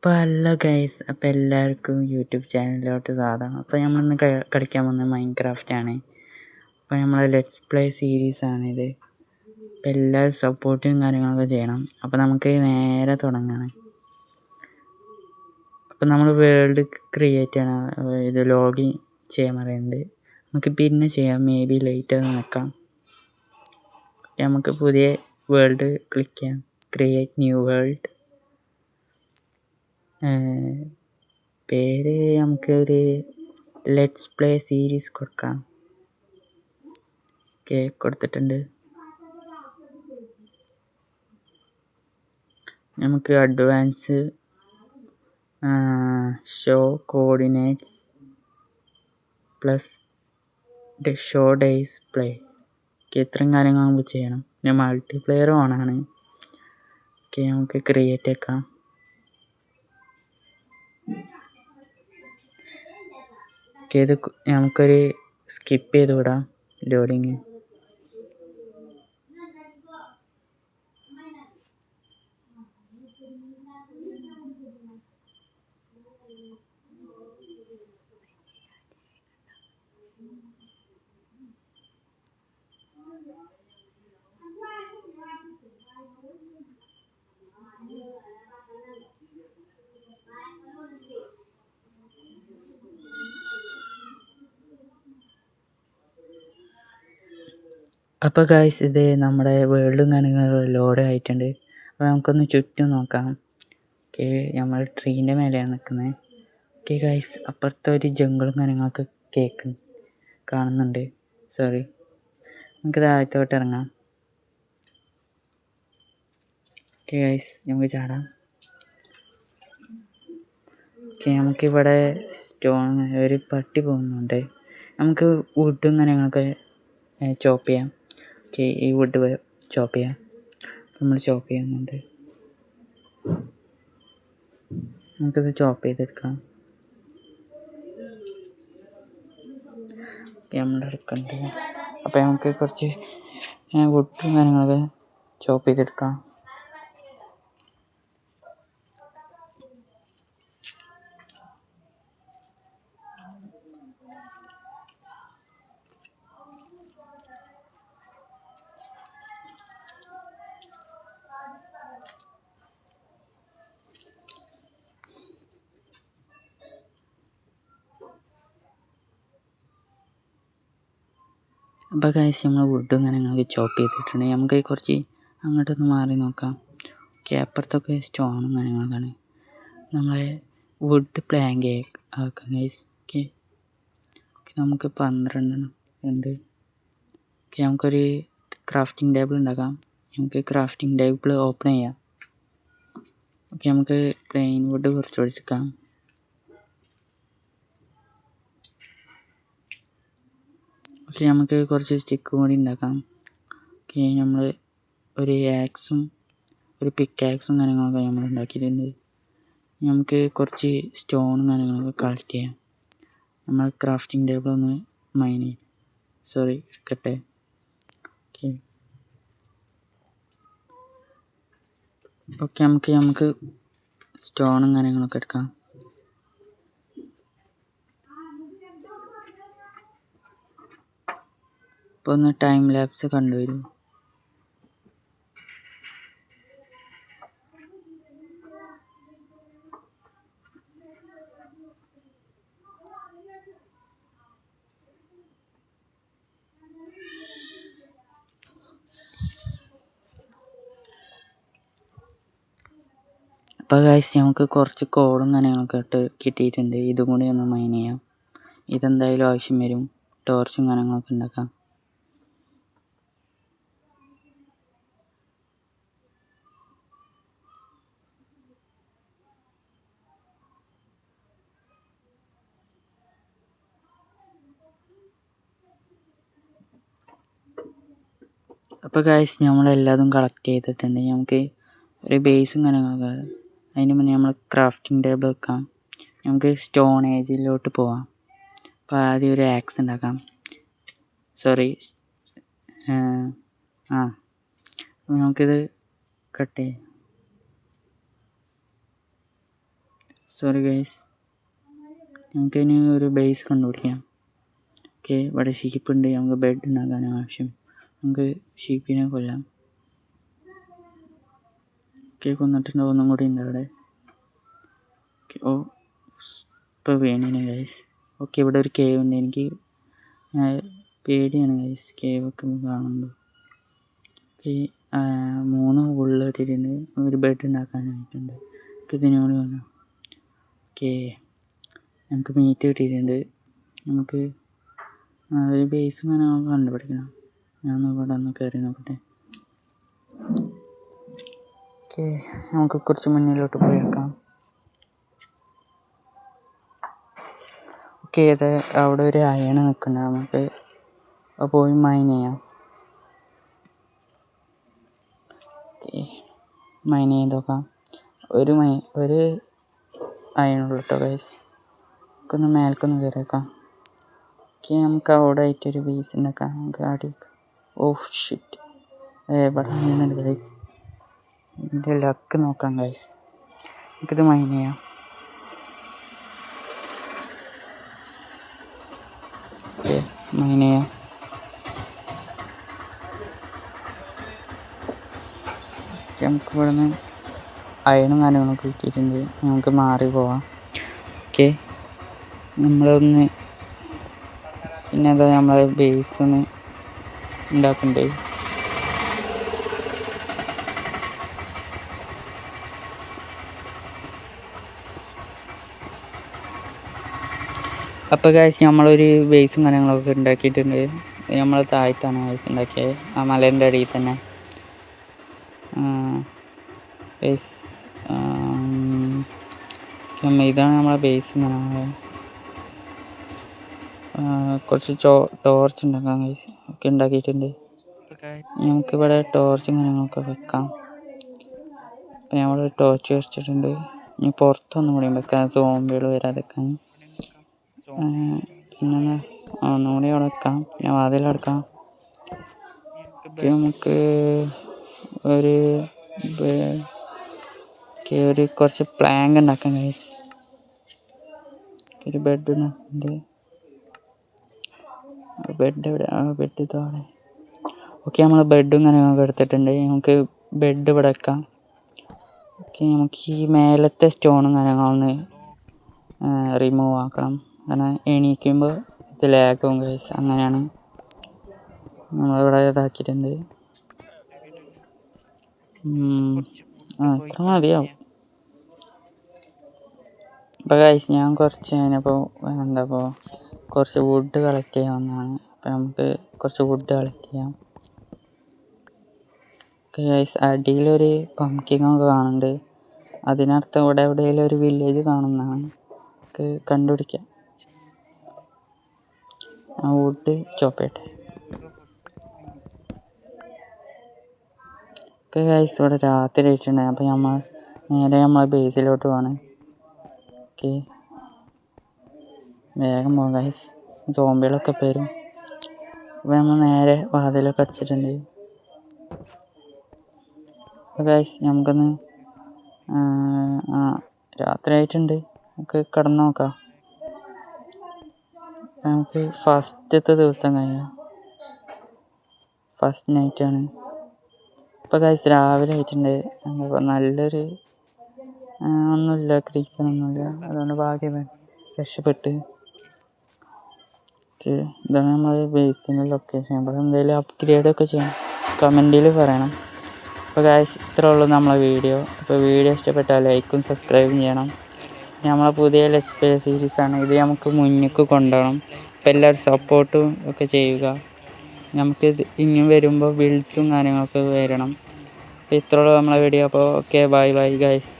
അപ്പോൾ hello guys, അപ്പോൾ എല്ലാവർക്കും യൂട്യൂബ് ചാനലിലോട്ട് സ്വാഗതം. അപ്പോൾ നമ്മളിന്ന് കളിക്കാൻ പോകുന്നത് മൈൻക്രാഫ്റ്റാണ്. അപ്പോൾ നമ്മളെ ലെറ്റ്സ് പ്ലേ സീരീസാണിത്. അപ്പോൾ എല്ലാവരും സപ്പോർട്ടും കാര്യങ്ങളൊക്കെ ചെയ്യണം. അപ്പോൾ നമുക്ക് നേരെ തുടങ്ങണം. അപ്പോൾ നമ്മൾ വേൾഡ് ക്രിയേറ്റ് ചെയ്യണം. ഇത് ലോഗിൻ ചെയ്യാൻ പറയുന്നുണ്ട്. നമുക്ക് പിന്നെ ചെയ്യാം, മേ ബി ലേറ്റ് ആയി നിൽക്കാം. നമുക്ക് പുതിയ വേൾഡ് ക്ലിക്ക് ചെയ്യാം, ക്രിയേറ്റ് ന്യൂ വേൾഡ്. പേര് നമുക്കൊരു ലെറ്റ്സ് പ്ലേ സീരീസ് കൊടുക്കാം. ഓക്കെ, കൊടുത്തിട്ടുണ്ട്. നമുക്ക് advance show coordinates plus show days play. Okay, ഇത്രയും കാര്യങ്ങൾ നമുക്ക് ചെയ്യണം. പിന്നെ മൾട്ടിപ്ലെയർ ഓണാണ്. ഓക്കെ, നമുക്ക് ക്രിയേറ്റ് ആക്കാം. ഓക്കെ, ഇത് നമുക്കൊരു സ്കിപ്പ് ചെയ്ത് വിടാം ലോഡിങ്. അപ്പോൾ ഗൈസ്, ഇത് നമ്മുടെ വേൾഡും കാര്യങ്ങളും ലോഡ് ആയിട്ടുണ്ട്. അപ്പോൾ നമുക്കൊന്ന് ചുറ്റും നോക്കാം. ഓക്കെ, നമ്മൾ ട്രീൻ്റെ മേലെയാണ് നിൽക്കുന്നത്. ഓക്കെ ഗൈസ്, അപ്പുറത്തെ ഒരു ജംഗിളും കാര്യങ്ങളൊക്കെ കാണുന്നുണ്ട്. സോറി, നമുക്ക് താഴത്തോട്ട് ഇറങ്ങാം. ഓക്കെ ഗൈസ്, നമുക്ക് ചാടാം. ഓക്കെ, നമുക്കിവിടെ സ്റ്റോൺ ഒരു പട്ടി പോകുന്നുണ്ട്. നമുക്ക് വുഡും കാര്യങ്ങളൊക്കെ ചോപ്പ് ചെയ്യാം. ഓക്കെ, ഈ വുഡ് ചോപ്പ് ചെയ്യാം. നമ്മൾ ചോപ്പ് ചെയ്യുന്നുണ്ട്. നമുക്കിത് ചോപ്പ് ചെയ്തെടുക്കാം. ഓക്കെ, നമ്മളെടുക്കണ്ട്. അപ്പോൾ നമുക്ക് കുറച്ച് വുഡും കാര്യങ്ങളൊക്കെ ചോപ്പ് ചെയ്തെടുക്കാം. അപ്പോൾ ഗൈസ്, നമ്മൾ വുഡും കാര്യങ്ങളൊക്കെ ചോപ്പ് ചെയ്തിട്ടുണ്ട്. നമുക്ക് കുറച്ച് അങ്ങോട്ടൊന്ന് മാറി നോക്കാം. ഓക്കെ, അപ്പുറത്തൊക്കെ സ്റ്റോണും കാര്യങ്ങളൊക്കെയാണ്. നമ്മളെ വുഡ് പ്ലാങ്ക് ആക്കാം ഗൈസ്. ഓക്കെ, നമുക്ക് 12 ഉണ്ട്. ഓക്കെ, നമുക്കൊരു ക്രാഫ്റ്റിംഗ് ടേബിൾ ഉണ്ടാക്കാം. നമുക്ക് ക്രാഫ്റ്റിംഗ് ടേബിൾ ഓപ്പൺ ചെയ്യാം. ഓക്കെ, നമുക്ക് പ്ലെയിൻ വുഡ് കുറച്ചുകൂടി എടുക്കാം. ഓക്കെ, നമുക്ക് കുറച്ച് സ്റ്റിക്കും കൂടി ഉണ്ടാക്കാം. ഓക്കെ, നമ്മൾ ഒരു ആക്സും ഒരു പിക്കാക്സും കാര്യങ്ങളൊക്കെ നമ്മൾ ഉണ്ടാക്കിയിട്ടുണ്ട്. നമുക്ക് കുറച്ച് സ്റ്റോണും കാര്യങ്ങളൊക്കെ കളക്ട് ചെയ്യാം. നമ്മൾ ക്രാഫ്റ്റിംഗ് ടേബിൾ ഒന്ന് എടുക്കട്ടെ. ഓക്കെ ഓക്കെ നമുക്ക് സ്റ്റോണും കാര്യങ്ങളൊക്കെ എടുക്കാം. ഇപ്പോൾ ഒന്ന് ടൈം ലാപ്സ് കണ്ടുവരും. അപ്പോൾ ഗൈസ്, നമുക്ക് കുറച്ച് കോഡും കാര്യങ്ങളൊക്കെ കിട്ടിയിട്ടുണ്ട്. ഇതും കൂടി ഒന്ന് മൈൻ ചെയ്യാം. ഇതെന്തായാലും ആവശ്യം വരും. ടോർച്ചും കാര്യങ്ങളൊക്കെ ഉണ്ടാക്കാം. അപ്പോൾ ഗൈസ്, നമ്മളെല്ലാതും കളക്ട് ചെയ്തിട്ടുണ്ട്. നമുക്ക് ഒരു ബേസും കാര്യങ്ങളൊക്കെ. അതിന് മുന്നേ നമ്മൾ ക്രാഫ്റ്റിംഗ് ടേബിൾ വെക്കാം. നമുക്ക് സ്റ്റോൺ ഏജിലോട്ട് പോവാം. അപ്പോൾ ആദ്യം ഒരു ആക്സ് ഉണ്ടാക്കാം. നമുക്കിത് കട്ട് ചെയ്യാം. Sorry guys. നമുക്കിനി ഒരു ബേസ് കണ്ടുപിടിക്കാം. ഓക്കെ, ഇവിടെ ഷീപ്പുണ്ട്. നമുക്ക് ബെഡ് ഉണ്ടാക്കാൻ ആവശ്യം. നമുക്ക് ഷീപ്പിനെ കൊല്ലാം. ഓക്കെ, കൊന്നിട്ടുണ്ട്. ഒന്നും കൂടി ഉണ്ട് അവിടെ. ഓക്കെ, ഓ ഇപ്പോൾ വീണിന് ഗൈസ്. ഓക്കെ, ഇവിടെ ഒരു കേവ് ഉണ്ട്. എനിക്ക് പേടിയാണ് ഗൈസ് കേവൊക്കെ കാണുമ്പോൾ. ഓക്കെ, 3 ഉള്ളിൽ ഇട്ടിട്ടുണ്ട്. ഒരു ബെഡ് ഉണ്ടാക്കാനായിട്ടുണ്ട്. ഓക്കെ, ഇതിനോട് കാണാം. ഓക്കെ, നമുക്ക് മീറ്റ് കിട്ടിയിട്ടുണ്ട്. നമുക്ക് ഒരു ബേസ് ഇങ്ങനെ കണ്ടുപിടിക്കണം. ഞാൻ ഇവിടെ ഒന്ന് കയറി നോക്കട്ടെ. ഓക്കെ, നമുക്ക് കുറച്ച് മുന്നിലോട്ട് പോയി വെക്കാം. ഓക്കെ, ഇത് അവിടെ ഒരു അയൺ നിൽക്കുന്നുണ്ട്. നമുക്ക് പോയി മൈൻ ചെയ്യാം. ഓക്കെ, മൈൻ ചെയ്ത് നോക്കാം. ഒരു അയണുള്ളൂ കേട്ടോ ഗൈസ്. നമുക്കൊന്ന് മേൽക്കൊന്ന് കയറി വെക്കാം. ഓക്കെ, നമുക്ക് അവിടെ ആയിട്ടൊരു ബേസ് ഉണ്ടാക്കാം. നമുക്ക് ആടി ഓഫ് ഷിറ്റ് ഇവിടെ മൈനുണ്ട് ഗൈസ്. എൻ്റെ ലക്ക് നോക്കാം ഗൈസ്. നമുക്കിത് മൈൻ ചെയ്യാം. ഓക്കെ, മൈൻ ചെയ്യാം. നമുക്ക് ഇവിടെ നിന്ന് അയണും കാര്യങ്ങളൊക്കെ കിട്ടിയിട്ടുണ്ട്. നമുക്ക് മാറി പോവാം. ഓക്കെ, നമ്മളൊന്ന് പിന്നെ എന്താ നമ്മളെ ബേസ് ഒന്ന് ഉണ്ടാക്കണ്ടേ. അപ്പോൾ ഗൈസ് നമ്മളൊരു ബേസും കാര്യങ്ങളൊക്കെ ഉണ്ടാക്കിയിട്ടുണ്ട്. നമ്മൾ താഴത്താണ് ബേസ് ഉണ്ടാക്കിയത്, ആ മലേൻ്റെ അടിയിൽ തന്നെ. ബേസ് ഇതാണ് നമ്മളെ ബേസ്. കുറച്ച് ടോർച്ച് ഉണ്ടാക്കാം ഗൈസ്. ഒക്കെ ഉണ്ടാക്കിയിട്ടുണ്ട്. നമുക്കിവിടെ ടോർച്ചും കാര്യങ്ങളൊക്കെ വെക്കാം. അപ്പം നമ്മളൊരു ടോർച്ച് വെച്ചിട്ടുണ്ട്. ഇനി പുറത്തൊന്നും കൂടി വെക്കാം, സോംബികൾ വരാതെക്കാൻ. പിന്നെ ഒന്നുകൂടി അവിടെ വെക്കാം. പിന്നെ വാതിലടക്കാം. നമുക്ക് ഒരു കുറച്ച് പ്ലാങ്ക് ഉണ്ടാക്കാം ഗൈസ്. ഒരു ബെഡ് ഉണ്ട്. ബെഡ് എവിടെ? ബെഡ് ഇതാണ്. ഓക്കെ, നമ്മൾ ബെഡും കാര്യങ്ങളൊക്കെ എടുത്തിട്ടുണ്ട്. നമുക്ക് ബെഡ് ഇവിടെ വെക്കാം. ഓക്കെ, നമുക്ക് ഈ മേലത്തെ സ്റ്റോണും കാര്യങ്ങളൊന്ന് റിമൂവ് ആക്കണം. കാരണം എണീക്കുമ്പോൾ ഇത് ലാഗും ഗൈസ്. അങ്ങനെയാണ് നമ്മളിവിടെ ഇതാക്കിയിട്ടുണ്ട്. ഇത്ര മതിയാവും. അപ്പോൾ ഗൈസ് ഞാൻ കുറച്ച് കഴിഞ്ഞപ്പോൾ കുറച്ച് വുഡ് കളക്ട് ചെയ്യാൻ വന്നതാണ്. അപ്പോൾ നമുക്ക് കുറച്ച് വുഡ് കളക്ട് ചെയ്യാം. ഓക്കെ ഗൈസ്, അടിയിലൊരു പംകിങ്ങൊക്കെ കാണുന്നുണ്ട്. അതിനർത്ഥം ഇവിടെ എവിടെയെങ്കിലും ഒരു വില്ലേജ് കാണുന്നതാണ്. നമുക്ക് കണ്ടുപിടിക്കാം. ആ വുഡ് ചോപ്പേട്ടെ. ഓക്കെ ഗൈസ്, ഇവിടെ രാത്രി ആയിട്ടുണ്ടായി. അപ്പോൾ നേരെ നമ്മളെ ബേസിലോട്ട് പോവാണ്. ഓക്കെ, വേഗം പോകാം ഗൈസ്, സോംബികളൊക്കെ വരും. അപ്പോൾ നമ്മൾ നേരെ വാതിലൊക്കെ അടിച്ചിട്ടുണ്ട്. അപ്പോൾ ഗൈസ് നമുക്കൊന്ന് രാത്രി ആയിട്ടുണ്ട്. നമുക്ക് കിടന്ന് നോക്കാം. നമുക്ക് ഫസ്റ്റത്തെ ദിവസം കഴിയാം. ഫസ്റ്റ് നൈറ്റാണ്. ഇപ്പോൾ ഗൈസ് രാവിലെ ആയിട്ടുണ്ട്. അപ്പോൾ നല്ലൊരു ഒന്നുമില്ല, ക്രീപ്പനൊന്നുമില്ല. അതുകൊണ്ട് ഭാഗ്യം രക്ഷപ്പെട്ട്. ഓക്കെ, ഇതാണ് നമ്മൾ ബേസിൻ്റെ ലൊക്കേഷൻ. ഇവിടെ എന്തെങ്കിലും അപ്ഗ്രേഡൊക്കെ ചെയ്യണം, കമൻറ്റിൽ പറയണം. അപ്പോൾ ഗൈസ് ഇത്രേ ഉള്ളൂ നമ്മളെ വീഡിയോ. അപ്പോൾ വീഡിയോ ഇഷ്ടപ്പെട്ടാൽ ലൈക്കും സബ്സ്ക്രൈബും ചെയ്യണം. നമ്മളെ പുതിയ ലെറ്റ്സ് പ്ലേ സീരീസാണ് ഇത്. നമുക്ക് മുന്നിലേക്ക് കൊണ്ടുപോകണം. അപ്പോൾ എല്ലാവരും സപ്പോർട്ടും ഒക്കെ ചെയ്യുക. നമുക്ക് ഇനിയും വരുമ്പോൾ ബിൽഡ്സും കാര്യങ്ങളൊക്കെ വരണം. അപ്പോൾ ഇത്രേ ഉള്ളൂ നമ്മളെ വീഡിയോ. അപ്പോൾ ഓക്കെ, ബൈ ബൈ ഗൈസ്.